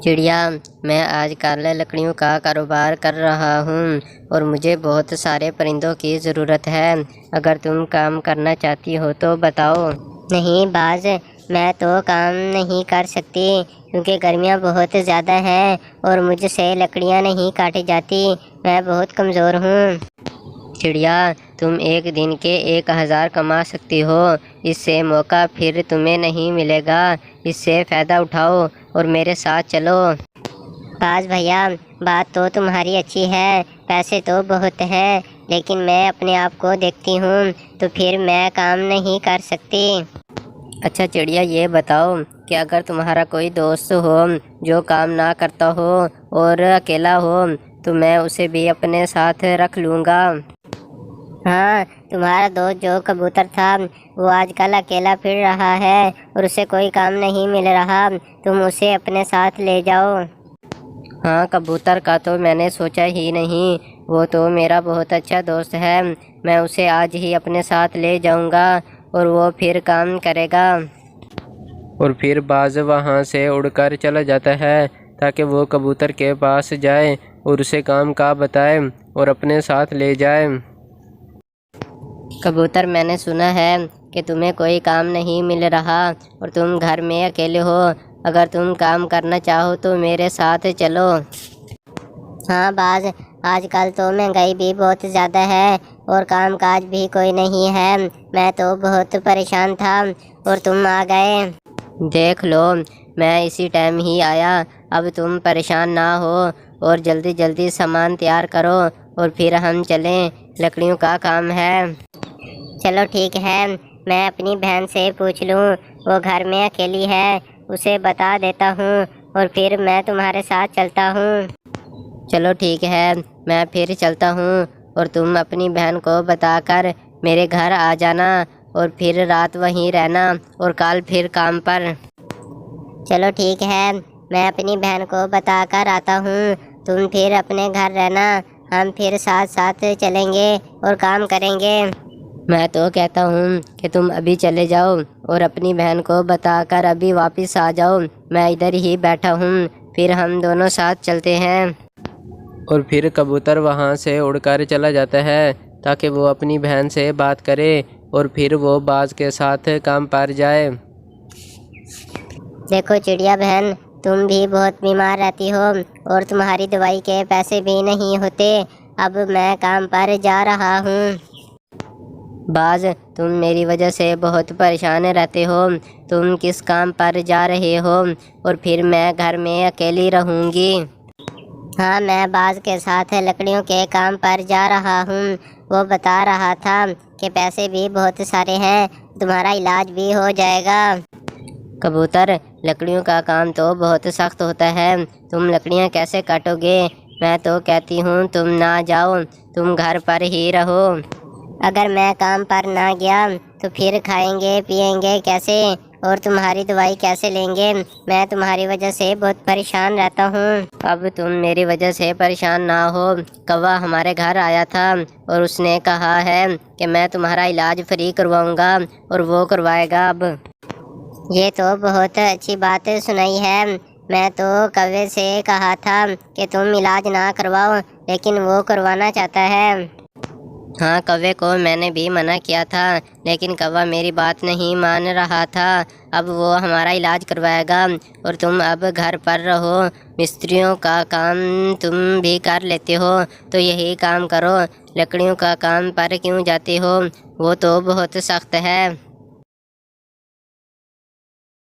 چڑیا، میں آج کل لکڑیوں کا کاروبار کر رہا ہوں اور مجھے بہت سارے پرندوں کی ضرورت ہے۔ اگر تم کام کرنا چاہتی ہو تو بتاؤ۔ نہیں باز، میں تو کام نہیں کر سکتی کیونکہ گرمیاں بہت زیادہ ہیں اور مجھ سے لکڑیاں نہیں کاٹی جاتی، میں بہت کمزور ہوں۔ چڑیا، تم ایک دن کے 1000 کما سکتی ہو، اس سے موقع پھر تمہیں نہیں ملے گا، اس سے فائدہ اٹھاؤ اور میرے ساتھ چلو۔ باز بھیا، بات تو تمہاری اچھی ہے، پیسے تو بہت ہیں، لیکن میں اپنے آپ کو دیکھتی ہوں تو پھر میں کام نہیں کر سکتی۔ اچھا چڑیا، یہ بتاؤ کہ اگر تمہارا کوئی دوست ہو جو کام نہ کرتا ہو اور اکیلا ہو تو میں اسے بھی اپنے ساتھ رکھ لوں گا۔ ہاں، تمہارا دوست جو کبوتر تھا وہ آج کل اکیلا پھر رہا ہے اور اسے کوئی کام نہیں مل رہا، تم اسے اپنے ساتھ لے جاؤ۔ ہاں، کبوتر کا تو میں نے سوچا ہی نہیں، وہ تو میرا بہت اچھا دوست ہے، میں اسے آج ہی اپنے ساتھ لے جاؤں گا اور وہ پھر کام کرے گا۔ اور پھر باز وہاں سے اڑ کر چلا جاتا ہے تاکہ وہ کبوتر کے پاس جائے اور اسے کام کا بتائے اور اپنے ساتھ لے جائے۔ کبوتر، میں نے سنا ہے کہ تمہیں کوئی کام نہیں مل رہا اور تم گھر میں اکیلے ہو، اگر تم کام کرنا چاہو تو میرے ساتھ چلو۔ ہاں باز، آج کل تو مہنگائی بھی بہت زیادہ ہے اور کام کاج بھی کوئی نہیں ہے، میں تو بہت پریشان تھا اور تم آ گئے۔ دیکھ لو، میں اسی ٹائم ہی آیا، اب تم پریشان نہ ہو اور جلدی جلدی سامان تیار کرو اور پھر ہم چلیں، لکڑیوں کا کام ہے۔ چلو ٹھیک ہے، میں اپنی بہن سے پوچھ لوں، وہ گھر میں اکیلی ہے، اسے بتا دیتا ہوں اور پھر میں تمہارے ساتھ چلتا ہوں۔ چلو ٹھیک ہے، میں پھر چلتا ہوں اور تم اپنی بہن کو بتا کر میرے گھر آ جانا اور پھر رات وہیں رہنا اور کل پھر کام پر۔ چلو ٹھیک ہے، میں اپنی بہن کو بتا کر آتا ہوں، تم پھر اپنے گھر رہنا، ہم پھر ساتھ ساتھ چلیں گے اور کام کریں گے۔ میں تو کہتا ہوں کہ تم ابھی چلے جاؤ اور اپنی بہن کو بتا کر ابھی واپس آ جاؤ، میں ادھر ہی بیٹھا ہوں، پھر ہم دونوں ساتھ چلتے ہیں۔ اور پھر کبوتر وہاں سے اڑ کر چلا جاتا ہے تاکہ وہ اپنی بہن سے بات کرے اور پھر وہ باز کے ساتھ کام پر جائے۔ دیکھو چڑیا بہن، تم بھی بہت بیمار رہتی ہو اور تمہاری دوائی کے پیسے بھی نہیں ہوتے، اب میں کام پر جا رہا ہوں۔ باز، تم میری وجہ سے بہت پریشان رہتے ہو، تم کس کام پر جا رہے ہو اور پھر میں گھر میں اکیلی رہوں گی۔ ہاں، میں باز کے ساتھ لکڑیوں کے کام پر جا رہا ہوں، وہ بتا رہا تھا کہ پیسے بھی بہت سارے ہیں، تمہارا علاج بھی ہو جائے گا۔ کبوتر، لکڑیوں کا کام تو بہت سخت ہوتا ہے، تم لکڑیاں کیسے کاٹو گے؟ میں تو کہتی ہوں تم نہ جاؤ، تم گھر پر ہی رہو۔ اگر میں کام پر نہ گیا تو پھر کھائیں گے پیئیں گے کیسے اور تمہاری دوائی کیسے لیں گے؟ میں تمہاری وجہ سے بہت پریشان رہتا ہوں۔ اب تم میری وجہ سے پریشان نہ ہو، کوا ہمارے گھر آیا تھا اور اس نے کہا ہے کہ میں تمہارا علاج فری کرواؤں گا اور وہ کروائے گا۔ اب یہ تو بہت اچھی بات سنائی ہے، میں تو کوے سے کہا تھا کہ تم علاج نہ کرواؤ لیکن وہ کروانا چاہتا ہے۔ ہاں، کوے کو میں نے بھی منع کیا تھا لیکن کوا میری بات نہیں مان رہا تھا، اب وہ ہمارا علاج کروائے گا اور تم اب گھر پر رہو، مستریوں کا کام تم بھی کر لیتے ہو تو یہی کام کرو، لکڑیوں کا کام پر کیوں جاتے ہو؟ وہ تو بہت سخت ہے۔